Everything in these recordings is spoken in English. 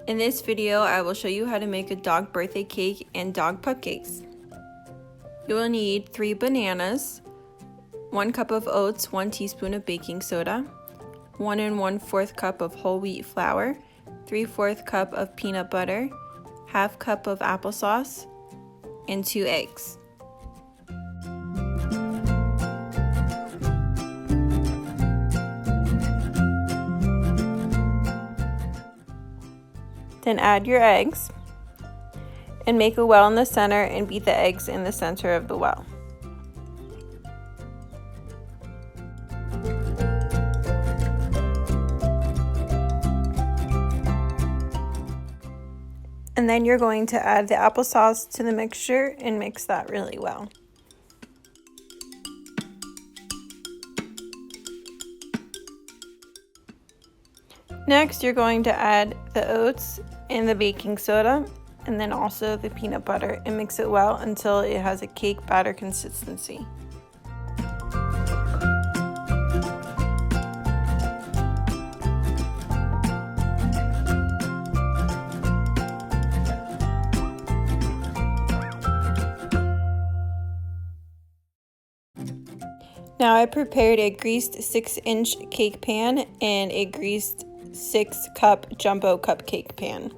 In this video, I will show you how to make a dog birthday cake and dog pupcakes. You will need 3 bananas, 1 cup of oats, 1 teaspoon of baking soda, 1 1/4 cup of whole wheat flour, 3/4 cup of peanut butter, ½ cup of applesauce, and 2 eggs. Then add your eggs and make a well in the center and beat the eggs in the center of the well. And then you're going to add the applesauce to the mixture and mix that really well. Next, you're going to add the oats and the baking soda and then also the peanut butter and mix it well until it has a cake batter consistency. Now I prepared a greased 6-inch cake pan and a greased 6-cup jumbo cupcake pan.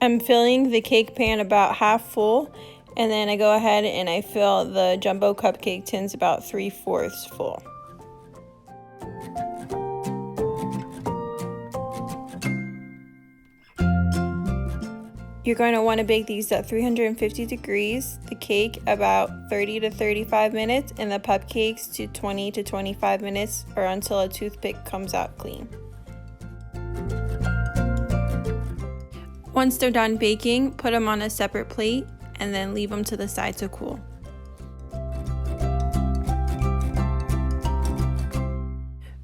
I'm filling the cake pan about half full, and then I go ahead and I fill the jumbo cupcake tins about 3/4 full. You're going to want to bake these at 350 degrees, the cake about 30 to 35 minutes, and the pupcakes to 20 to 25 minutes or until a toothpick comes out clean. Once they're done baking, put them on a separate plate and then leave them to the side to cool.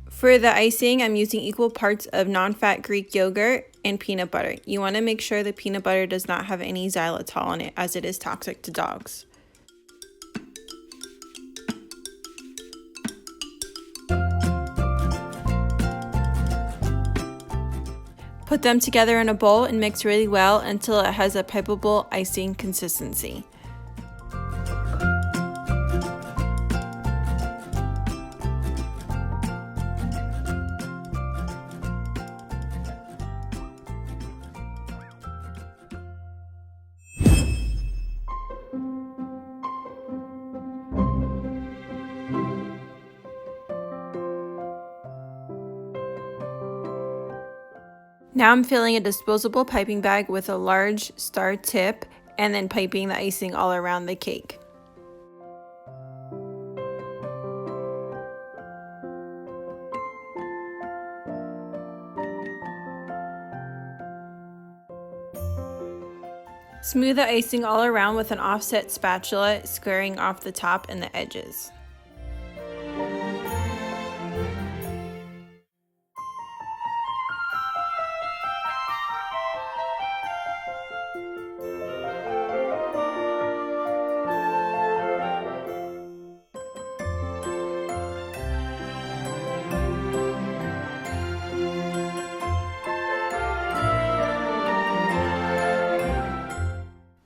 For the icing, I'm using equal parts of non-fat Greek yogurt and peanut butter. You want to make sure the peanut butter does not have any xylitol in it, as it is toxic to dogs. Put them together in a bowl and mix really well until it has a pipable icing consistency. Now I'm filling a disposable piping bag with a large star tip and then piping the icing all around the cake. Smooth the icing all around with an offset spatula, squaring off the top and the edges.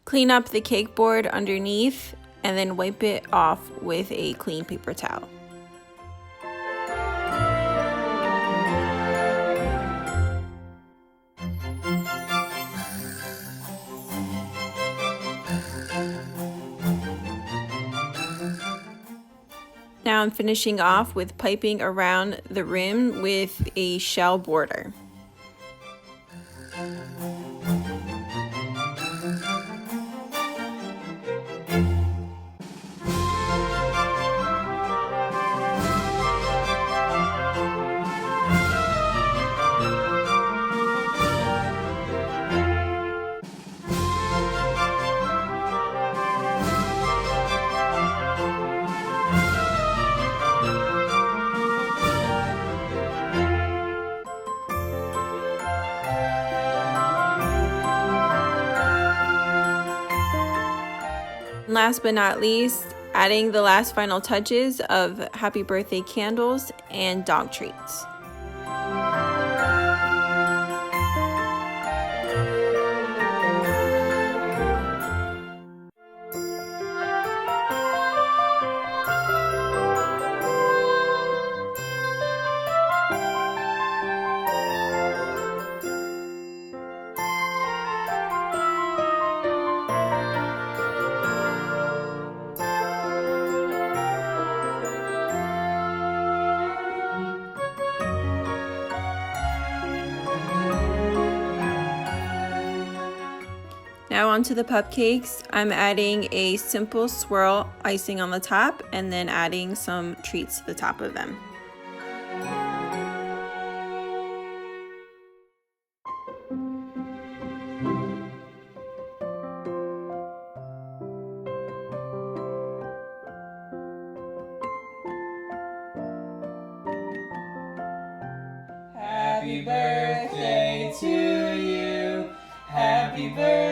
Clean up the cake board underneath and then wipe it off with a clean paper towel. Now I'm finishing off with piping around the rim with a shell border. Last but not least, adding the last final touches of happy birthday candles and dog treats. Now onto the pupcakes. I'm adding a simple swirl icing on the top and then adding some treats to the top of them. Happy birthday to you. Happy birthday.